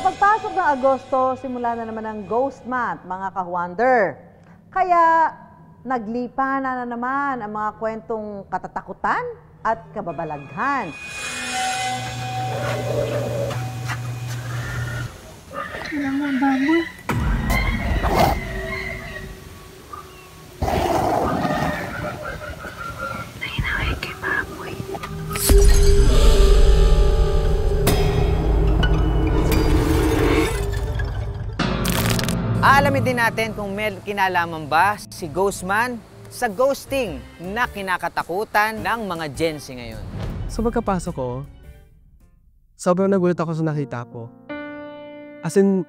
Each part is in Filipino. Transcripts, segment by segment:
pagpasok ng Agosto, simula na naman ang Ghost Month, mga ka-wonder. Kaya naglipa na naman ang mga kwentong katatakutan at kababalaghan. Alam mo, baboy. Nahinaway kay baboy. Aalamin din natin kung may kinalaman ba si Ghostman sa ghosting na kinakatakutan ng mga Gen Z ngayon. Sa pagkapasok ko, sobrang nagulat ako sa nakita ko. As in,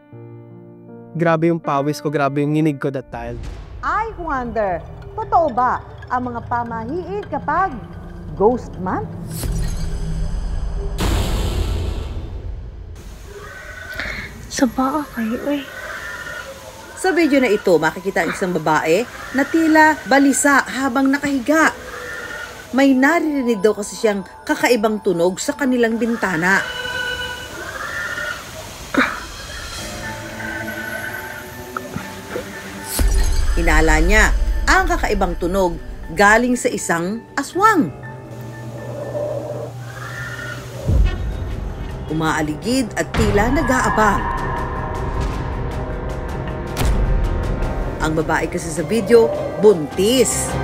grabe yung pawis ko, grabe yung nginig ko that time. I wonder, totoo ba ang mga pamahiin kapag Ghost Month? Saba kayo eh. Sa video na ito, makikita ang isang babae na tila balisa habang nakahiga. May naririnig daw kasi siyang kakaibang tunog sa kanilang bintana. Inala niya, ang kakaibang tunog galing sa isang aswang. Umaaligid at tila nag-aabang. Ang babae kasi sa video, buntis.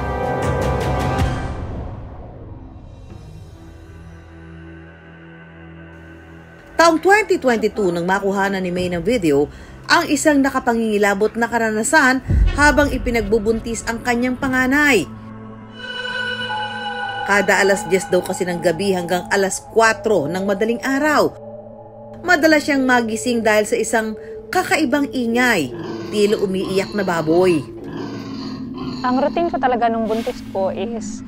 Taong 2022 nang makuhanan ni May ng video, ang isang nakapangingilabot na karanasan habang ipinagbubuntis ang kanyang panganay. Kada alas 10 daw kasi ng gabi hanggang alas 4 ng madaling araw. Madalas siyang magising dahil sa isang kakaibang ingay, tila umiiyak na baboy. Ang routine ko talaga nung buntis ko is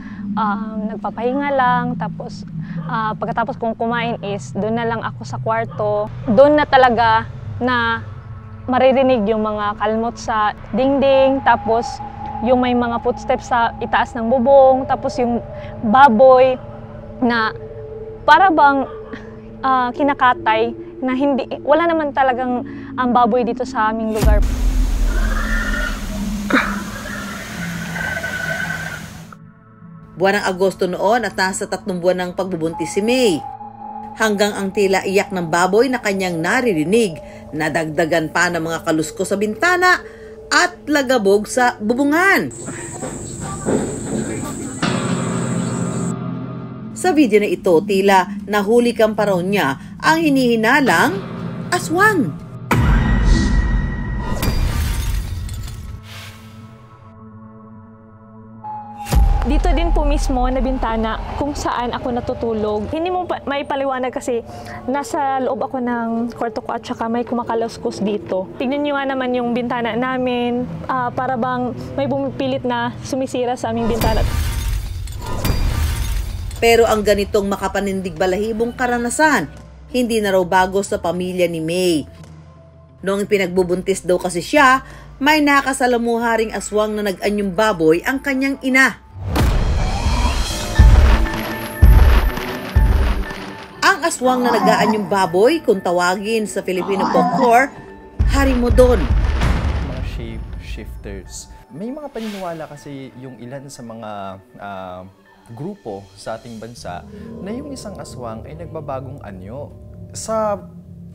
nagpapahinga lang, tapos pagkatapos kong kumain is doon na lang ako sa kwarto. Doon na talaga na maririnig yung mga kalmot sa dingding, tapos yung may mga footsteps sa itaas ng bubong, tapos yung baboy na para bang kinakatay na hindi, wala naman talagang ang baboy dito sa aming lugar. Buwan ng Agosto noon at nasa 3 buwan ng pagbubuntis si May. Hanggang ang tila iyak ng baboy na kanyang naririnig, nadagdagan pa ng mga kalusko sa bintana at lagabog sa bubungan. Sa video na ito, tila nahuli kang paraw niya ang hinihinalang aswang. Dito din po mismo na bintana kung saan ako natutulog. Hindi mo may paliwanag kasi nasa loob ako ng kwarto ko at saka may kumakaluskos dito. Tignan nyo nga naman yung bintana namin, para bang may bumipilit na sumisira sa aming bintana. Pero ang ganitong makapanindig balahibong karanasan, hindi na raw bago sa pamilya ni May. Noong pinagbubuntis daw kasi siya, may nakasalamuharing aswang na nag-anyong baboy ang kanyang ina. Ang aswang na nag-aanyong baboy, kung tawagin sa Filipino folklore, harimodon. Mga shape-shifters. May mga paniniwala kasi yung ilan sa mga grupo sa ating bansa na yung isang aswang ay nagbabagong anyo. Sa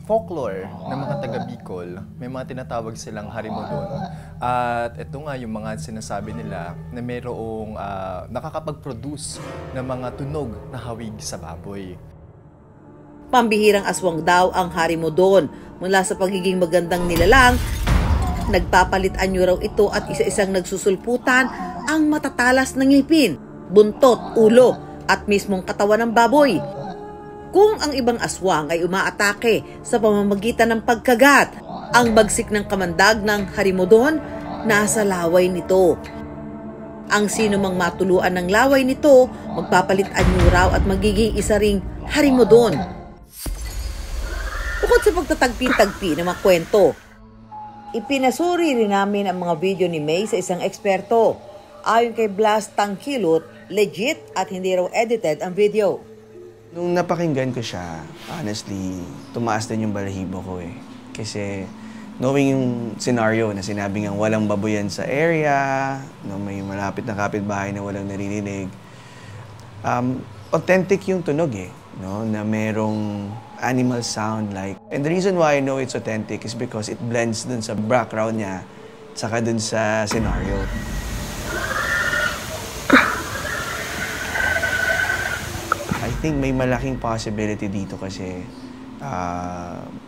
folklore ng mga taga-Bicol, may mga tinatawag silang harimodon. At ito nga yung mga sinasabi nila na mayroong nakakapag-produce ng mga tunog na hawig sa baboy. Pambihirang aswang daw ang harimodon. Mula sa pagiging magandang nilalang, nagpapalit anyo raw ito at isa-isang nagsusulputan ang matatalas ng ngipin, buntot, ulo at mismong katawan ng baboy. Kung ang ibang aswang ay umaatake sa pamamagitan ng pagkagat, ang bagsik ng kamandag ng harimodon nasa laway nito. Ang sino mang matuluan ng laway nito, magpapalit anyo raw at magiging isa ring harimodon. Bukod sa pagtatagpi-tagpi ng mga kwento, ipinasuri rin namin ang mga video ni May sa isang eksperto. Ayon kay Blas Tangkilot, legit at hindi raw edited ang video. Nung napakinggan ko siya, honestly, tumaas din yung balahibo ko eh. Kasi knowing yung scenario na sinabi nga walang baboyan sa area, no, may malapit na kapitbahay na walang naririnig, authentic yung tunog no, na merong animal sound like. And the reason why I know it's authentic is because it blends dun sa background niya saka dun sa scenario. I think may malaking possibility dito kasi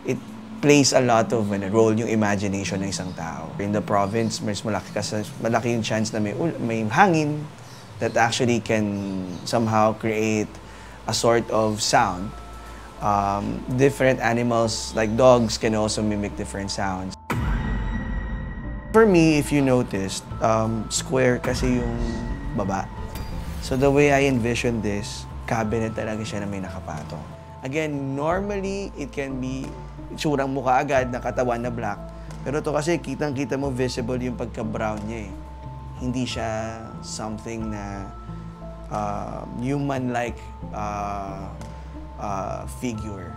it plays a lot of role yung imagination ng isang tao. In the province, mas malaki yung chance na may hangin that actually can somehow create a sort of sound. Different animals like dogs can also mimic different sounds. For me, if you noticed, square kasi yung baba. So the way I envision this, cabinet talaga siya na may nakapatong. Again, normally, it can be itsurang mukha agad, na katawan na black. Pero ito kasi, kitang-kita mo visible yung pagka-brown niya Hindi siya something na human-like figure.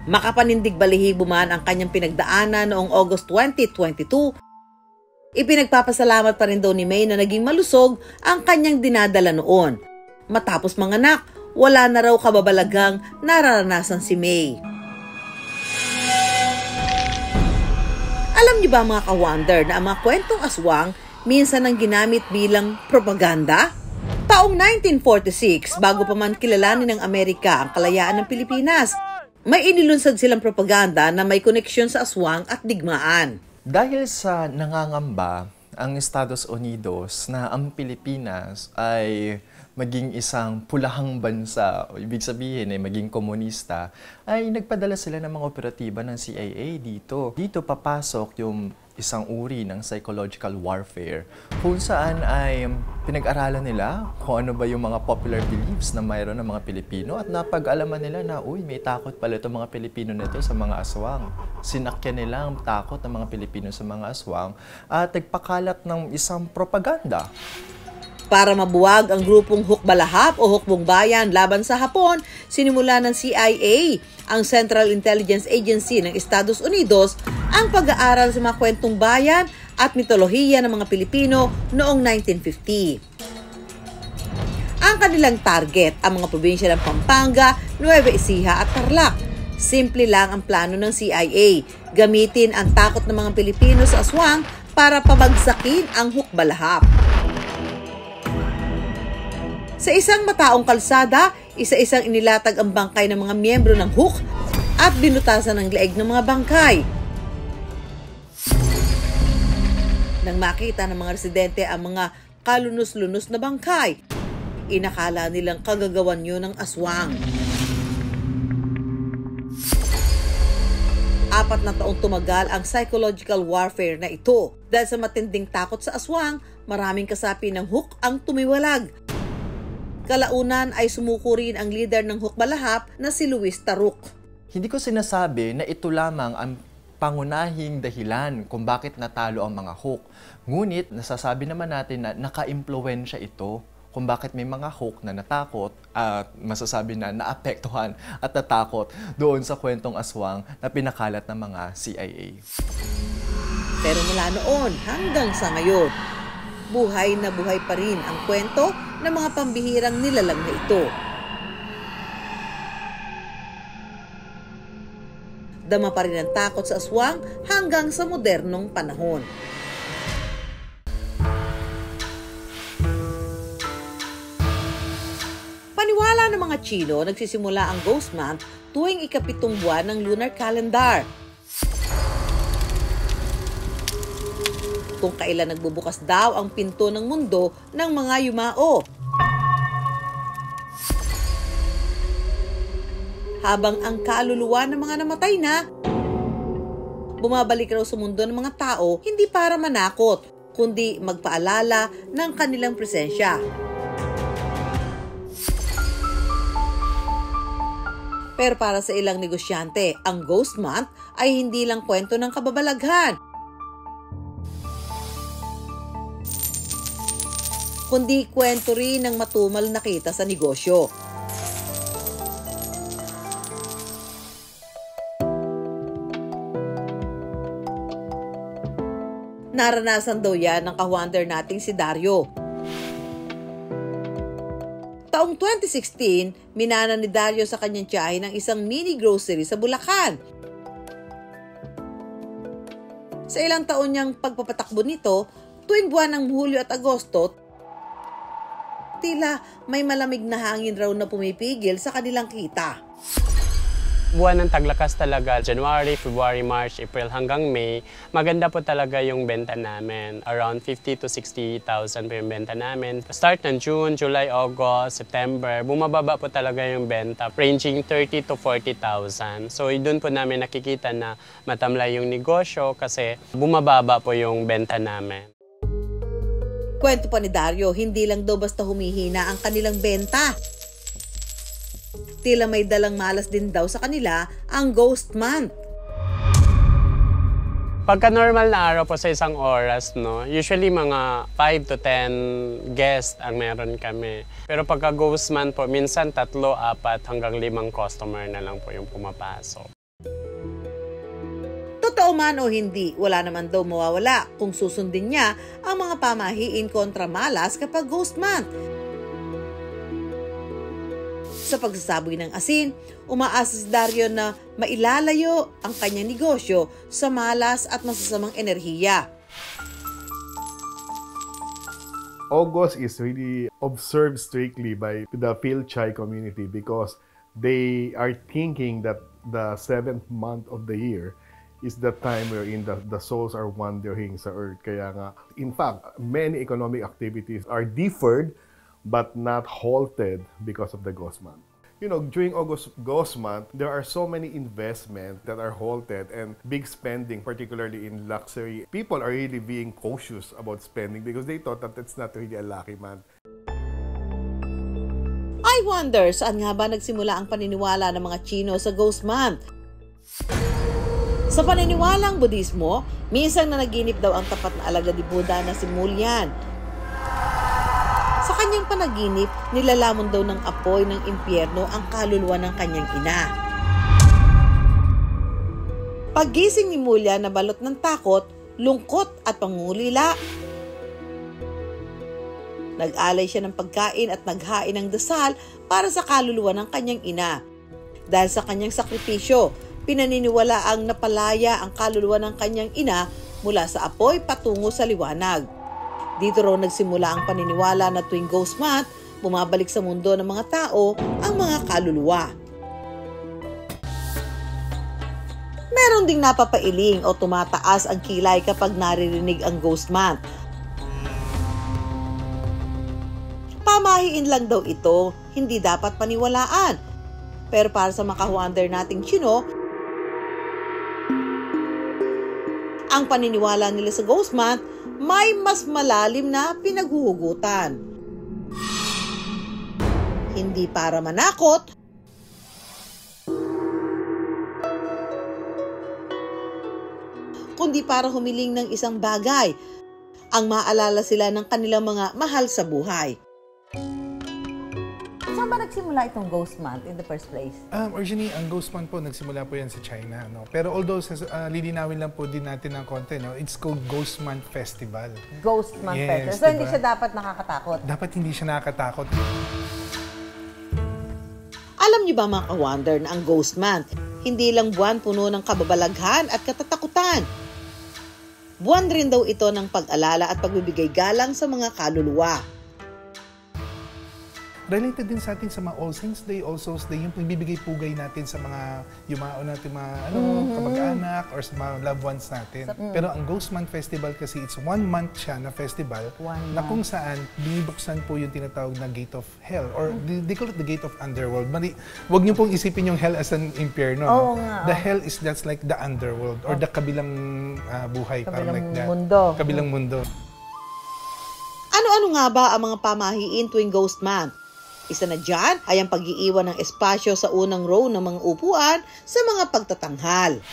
Makapanindig balahibo man ang kanyang pinagdaanan noong August 2022, ipinagpapasalamat pa rin daw ni May na naging malusog ang kanyang dinadala noon. Matapos manganak, wala na raw kababalaghang nararanasan si May. Alam niyo ba mga ka-wonder na ang mga kwentong aswang minsan ang ginamit bilang propaganda? Taong 1946, bago pa man kilalanin ng Amerika ang kalayaan ng Pilipinas, may inilunsad silang propaganda na may koneksyon sa aswang at digmaan. Dahil sa nangangamba ang Estados Unidos na ang Pilipinas ay maging isang pulahang bansa, o ibig sabihin maging komunista, ay nagpadala sila ng mga operatiba ng CIA dito. Dito papasok yung isang uri ng psychological warfare kung saan ay pinag-aralan nila kung ano ba yung mga popular beliefs na mayroon ng mga Pilipino at napag-alaman nila na, may takot pala itong mga Pilipino nito sa mga aswang. Sinakyan nila ang takot ng mga Pilipino sa mga aswang at nagpakalat ng isang propaganda. Para mabuwag ang grupong Hukbalahap o Hukbong Bayan laban sa Hapon, sinimula ng CIA, ang Central Intelligence Agency ng Estados Unidos, ang pag-aaral sa mga kwentong bayan at mitolohiya ng mga Pilipino noong 1950. Ang kanilang target, ang mga probinsya ng Pampanga, Nueva Ecija at Tarlac. Simple lang ang plano ng CIA, gamitin ang takot ng mga Pilipino sa aswang para pabagsakin ang Hukbalahap. Sa isang mataong kalsada, isa-isang inilatag ang bangkay ng mga miyembro ng HUK at binutasan ng leeg ng mga bangkay. Nang makita ng mga residente ang mga kalunos-lunos na bangkay, inakala nilang kagagawan yun ng aswang. 4 na taong tumagal ang psychological warfare na ito. Dahil sa matinding takot sa aswang, maraming kasapi ng HUK ang tumiwalag. Kalaunan ay sumuko rin ang leader ng Hukbalahap na si Luis Taruk. Hindi ko sinasabi na ito lamang ang pangunahing dahilan kung bakit natalo ang mga HUK. Ngunit nasasabi naman natin na naka-impluwensya ito kung bakit may mga HUK na natakot at masasabi na naapektuhan at natakot doon sa kwentong aswang na pinakalat ng mga CIA. Pero mula noon hanggang sa ngayon, buhay na buhay pa rin ang kwento ng mga pambihirang nilalang na ito. Dama pa rin ang takot sa aswang hanggang sa modernong panahon. Paniwala ng mga Chino, nagsisimula ang Ghost Month tuwing ika-7 buwan ng lunar calendar. Kung kailan nagbubukas daw ang pinto ng mundo ng mga yumao. Habang ang kaluluwa ng mga namatay na, bumabalik raw sa mundo ng mga tao hindi para manakot, kundi magpaalala ng kanilang presensya. Pero para sa ilang negosyante, ang Ghost Month ay hindi lang kwento ng kababalaghan, kundi kwento rin ng matumal na kita sa negosyo. Naranasan daw yan ng ka-wonder nating si Dario. Taong 2016, minana ni Dario sa kanyang tiyahin ng isang mini grocery sa Bulacan. Sa ilang taon niyang pagpapatakbo nito, tuwing buwan ng Hulyo at Agosto, tila may malamig na hangin raw na pumipigil sa kanilang kita. Buwan ng taglakas talaga, January, February, March, April hanggang May, maganda po talaga yung benta namin. Around 50 to 60,000 po yung benta namin. Start ng June, July, August, September, bumababa po talaga yung benta, ranging 30 to 40,000. So doon po namin nakikita na matamlay yung negosyo kasi bumababa po yung benta namin. Kwento pa ni Dario, hindi lang daw basta humihina ang kanilang benta. Tila may dalang malas din daw sa kanila ang ghost month. Pagka normal na araw po sa isang oras, no, usually mga 5 to 10 guests ang meron kami. Pero pagka ghost month po, minsan 3, 4 hanggang 5 customer na lang po yung pumapasok. Totoo man o hindi, wala naman daw mawawala kung susundin niya ang mga pamahiin kontra malas kapag ghost month. Sa pagsasaboy ng asin, umaasa si Dario na mailalayo ang kanyang negosyo sa malas at masasamang enerhiya. August is really observed strictly by the Phil-Chai community because they are thinking that the 7th month of the year is the time wherein the souls are wandering sa earth. Kaya nga, in fact, many economic activities are deferred but not halted because of the ghost month. You know, during August ghost month, there are so many investments that are halted and big spending, particularly in luxury. People are really being cautious about spending because they thought that it's not really a lucky month. I wonder, saan nga ba nagsimula ang paniniwala ng mga Chino sa ghost month? Sa paniniwalang Budismo, minsan na naginip daw ang tapat na alagad ni Buddha na si Mulyan. Sa kanyang panaginip, nilalamon daw ng apoy ng impyerno ang kaluluwa ng kanyang ina. Paggising ni Mulyan na balot ng takot, lungkot at pangungulila, nag-alay siya ng pagkain at naghain ng dasal para sa kaluluwa ng kanyang ina. Dahil sa kanyang sakripisyo, pinaniniwala ang napalaya ang kaluluwa ng kanyang ina mula sa apoy patungo sa liwanag. Dito raw nagsimula ang paniniwala na tuwing ghost month, bumabalik sa mundo ng mga tao ang mga kaluluwa. Meron ding napapailing o tumataas ang kilay kapag naririnig ang ghost month. Pamahiin lang daw ito, hindi dapat paniwalaan. Pero para sa makahuander nating Chino, ang paniniwala nila sa ghost month may mas malalim na pinaghuhugutan. Hindi para manakot, kundi para humiling ng isang bagay ang maalala sila ng kanilang mga mahal sa buhay. Saan ba nagsimula itong ghost month in the first place? Originally, ang ghost month po, nagsimula po yan sa China. No? Pero although, lilinawin lang po din natin ng konti, no? It's called Ghost Month Festival. Ghost month festival. So, hindi siya dapat nakakatakot? Dapat hindi siya nakakatakot. Alam niyo ba mga ka-wonder na ang ghost month, hindi lang buwan puno ng kababalaghan at katatakutan. Buwan rin daw ito ng pag-alala at pagbibigay galang sa mga kaluluwa. Related din sa atin sa mga All Saints Day, All Souls Day, yung pagbibigay pugay natin sa mga yumao natin, mga kamag-anak or sa mga loved ones natin. Pero ang Ghost Month Festival kasi, it's 1 month siya na festival na kung saan binibuksan po yung tinatawag na Gate of Hell or they call it the Gate of Underworld. Huwag niyo pong isipin yung hell as an impyerno. No? The hell is that's like the underworld or the kabilang buhay. Kabilang like that. mundo. Kabilang mundo. Ano-ano nga ba ang mga pamahiin tuwing Ghost Month? Isa na dyan ay ang pag-iiwan ng espasyo sa unang row ng mga upuan sa mga pagtatanghal.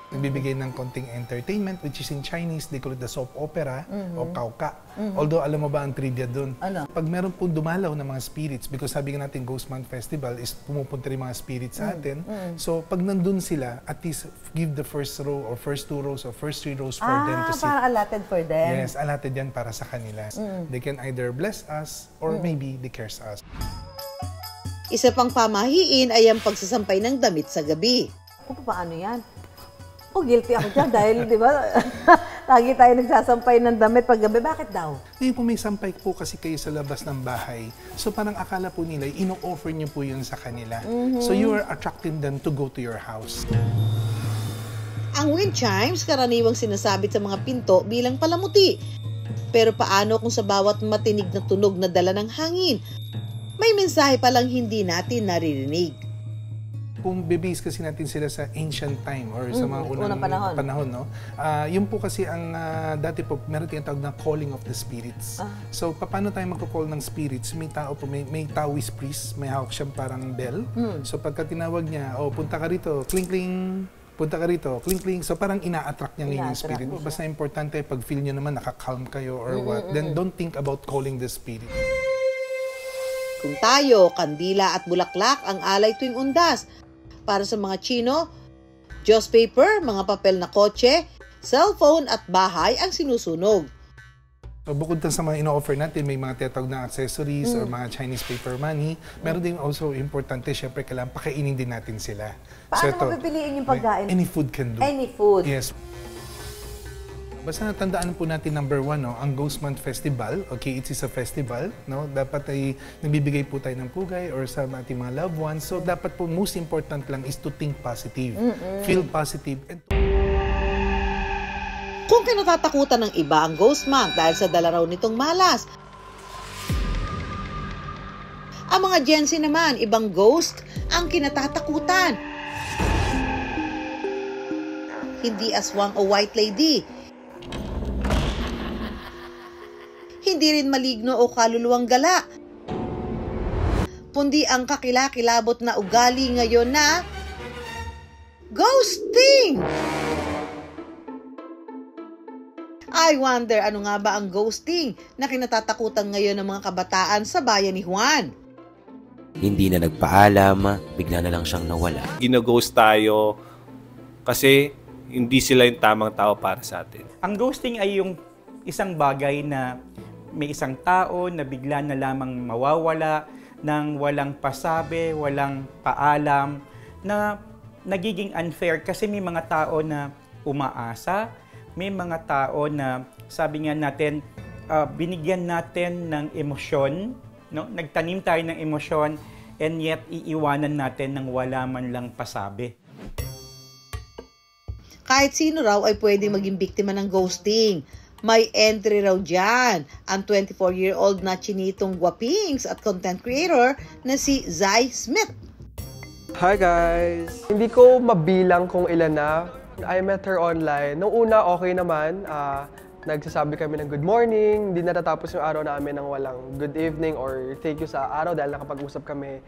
Nagbibigay ng konting entertainment, which is in Chinese, they call it the soap opera o kauka. Although, alam mo ba ang trivia dun? Ano? Pag meron po dumalaw ng mga spirits, because sabi nga natin, Ghost Month Festival is pumupunta rin mga spirits sa atin. So, pag nandun sila, at least give the first row or first 2 rows or first 3 rows for them to sit. Para allotted for them. Yes, allotted yan para sa kanila. They can either bless us or maybe they curse us. Isa pang pamahiin ay ang pagsasampay ng damit sa gabi. O, paano yan? O, guilty ako dyan dahil, di ba, lagi tayo nagsasampay ng damit pag gabi. Bakit daw? Ngayon po may sampay po kasi kayo sa labas ng bahay. So parang akala po nila, ino-offer niyo po yun sa kanila. So you are attracting them to go to your house. Ang wind chimes karaniwang sinasabit sa mga pinto bilang palamuti. Pero paano kung sa bawat matinig na tunog na dala ng hangin, may mensahe palang hindi natin naririnig? Kung bibase kasi natin sila sa ancient time or sa mga unang panahon, no? Yun po kasi ang dati po, meron tinatawag na calling of the spirits. So, paano tayo magko-call ng spirits? May tao po, may Taoist priest, may hawak siyang parang bell. So, pagka tinawag niya, punta ka rito, kling-kling, punta ka rito, kling-kling. So, parang ina-attract niya ngayon yung spirit. Basta importante, pag feel niyo naman nakakalm kayo or what, then don't think about calling the spirit. Kung tayo, kandila at bulaklak ang alay tuwing undas. Para sa mga Chino, Diyos paper, mga papel na kotse, cellphone at bahay ang sinusunog. So, bukod sa mga ino-offer natin, may mga tinatawag na accessories or mga Chinese paper money. Meron din also importante, syempre, kailangan pakainin din natin sila. Paano mapipiliin yung pagkain? Any food can do. Any food? Yes. Basta natandaan po natin number 1, no, ang Ghost Month Festival. Okay, it is a festival, no? Dapat ay nagbibigay po tayo ng pugay or sa ating mga loved ones. So dapat po most important lang is to think positive. Feel positive. And kung kinatatakutan ng iba ang Ghost Month dahil sa dala raw nitong malas, ang mga Gen Z naman, ibang ghost ang kinatatakutan. Hindi aswang o white lady. Hindi rin maligno o kaluluwang gala. Kundi ang kakilakilabot na ugali ngayon na ghosting! I wonder ano nga ba ang ghosting na kinatatakutan ngayon ng mga kabataan sa bayan ni Juan. Hindi na nagpaalam, bigla na lang siyang nawala. Gino-ghost tayo kasi hindi sila yung tamang tao para sa atin. Ang ghosting ay yung isang bagay na may isang tao na bigla na lamang mawawala ng walang pasabi, walang paalam, na nagiging unfair kasi may mga tao na umaasa, may mga tao na sabi nga natin, binigyan natin ng emosyon, no? Nagtanim tayo ng emosyon and yet iiwanan natin ng wala man lang pasabi. Kahit sino raw ay pwedeng maging biktima ng ghosting. May entry raw dyan ang 24-year-old na chinitong guwapings at content creator na si Zai Smith. Hi guys! Hindi ko mabilang kung ilan na. I met her online. Nung una, okay naman. Nagsasabi kami ng good morning. Hindi natatapos yung araw namin ng walang good evening or thank you sa araw dahil nakapag-usap kami.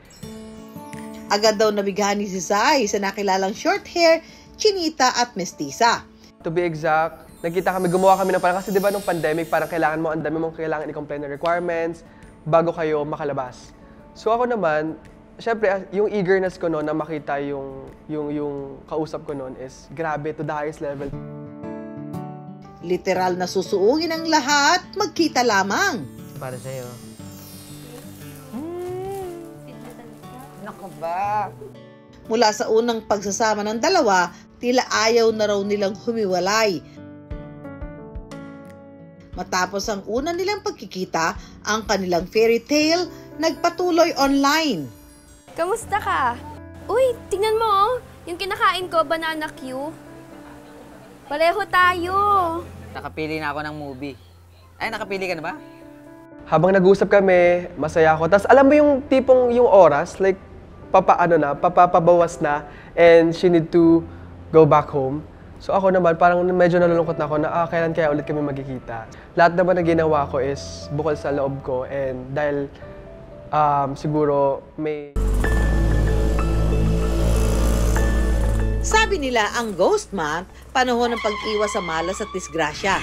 Agad daw nabighan ni si Zai sa nakilalang short hair, chinita at mestiza. To be exact, nagkita kami, gumawa kami ng parang, kasi di ba nung pandemic, parang kailangan mo, ang dami mong kailangan i-comply na requirements bago kayo makalabas. So ako naman, syempre, yung eagerness ko noon na makita yung kausap ko noon is grabe, to the highest level. Literal na susuungin ang lahat, magkita lamang. Para sa'yo. Naku ba? Mula sa unang pagsasama ng dalawa, tila ayaw na raw nilang humiwalay. Matapos ang una nilang pagkikita, ang kanilang fairy tale nagpatuloy online. Kamusta ka? Uy, tingnan mo oh. Yung kinakain ko, banana Q. Pareho tayo. Nakapili na ako ng movie. Ay, nakapili ka na ba? Habang nag-uusap kami, masaya ako. Tapos alam mo yung tipong yung oras, like papabawas na and she need to go back home. So ako naman, parang medyo nalulungkot na ako na kailan kaya ulit kami magkikita. Lahat naman na ginawa ko is bukal sa loob ko and dahil siguro may... Sabi Sabi nila ang Ghost Month, panahon ng pag-iwas sa malas at disgrasya.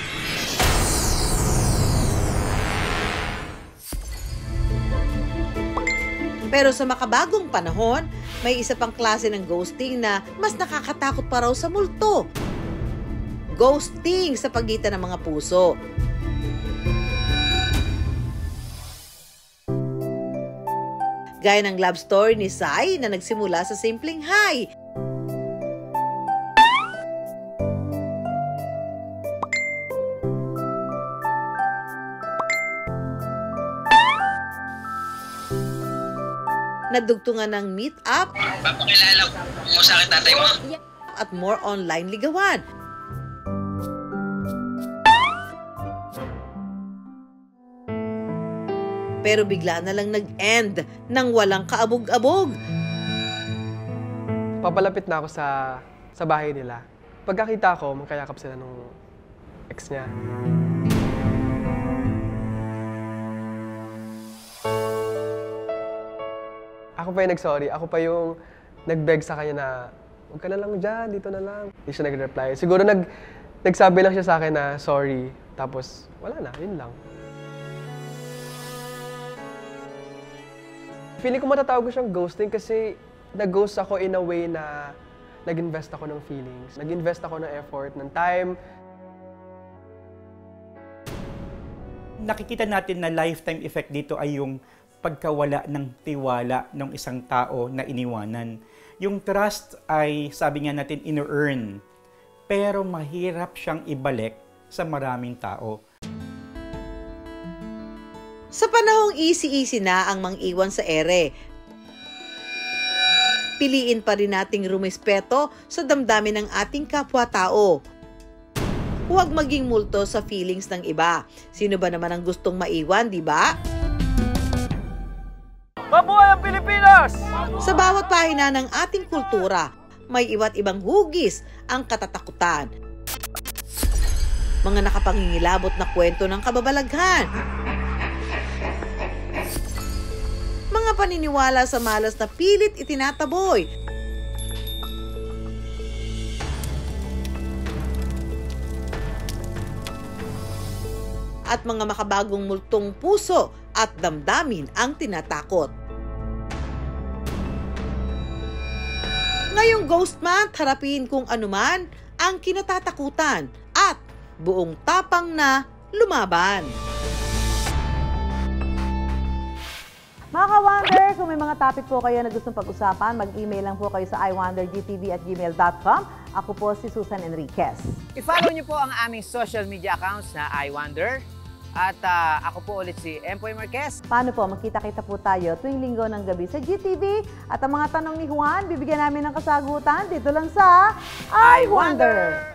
Pero sa makabagong panahon, may isa pang klase ng ghosting na mas nakakatakot pa raw sa multo. Ghosting sa pagitan ng mga puso. Gaya ng love story ni Sai na nagsimula sa simpleng hi. Nadugtungan ng meet-up. Papakilala mo sa akin tatay mo. At more online ligawan. Pero bigla na lang nag-end nang walang kaabog-abog. Papalapit na ako sa bahay nila. Pagkakita ko, magkayakap sila nung ex niya. Ako pa yung nag-sorry. Ako pa yung nag-beg sa kanya na, huwag ka na lang dyan, dito na lang. Hindi siya nag-reply. Siguro nagsabi lang siya sa akin na sorry. Tapos, wala na, yun lang. Feeling ko matatawag ko siyang ghosting kasi nag-ghost ako in a way na nag-invest ako ng feelings. Nag-invest ako ng effort, ng time. Nakikita natin na lifetime effect dito ay yung pagkawala ng tiwala ng isang tao na iniwanan. Yung trust ay, sabi nga natin, ino-earn. Pero mahirap siyang ibalik sa maraming tao. Sa panahong easy-easy na ang mang-iwan sa ere, piliin pa rin nating rumespeto sa damdamin ng ating kapwa-tao. Huwag maging multo sa feelings ng iba. Sino ba naman ang gustong maiwan, di ba? Mabuhay ang Pilipinas! Sa bawat pahina ng ating kultura, may iba't ibang hugis ang katatakutan. Mga nakapangingilabot na kwento ng kababalaghan. Mga paniniwala sa malas na pilit itinataboy. At mga makabagong multong puso at damdamin ang tinatakot. Ngayong Ghost Month, harapin kung anuman ang kinatatakutan at buong tapang na lumaban. Mga ka-Wonder, kung may mga topic po kayo na gustong pag-usapan, mag-email lang po kayo sa iwondergtv@gmail.com. Ako po si Susan Enriquez. I-follow niyo po ang aming social media accounts na iWonder. At ako po ulit si Empoy Marquez. Paano po? Magkita-kita po tayo tuwing linggo ng gabi sa GTV. At ang mga tanong ni Juan, bibigyan namin ng kasagutan dito lang sa I Wonder!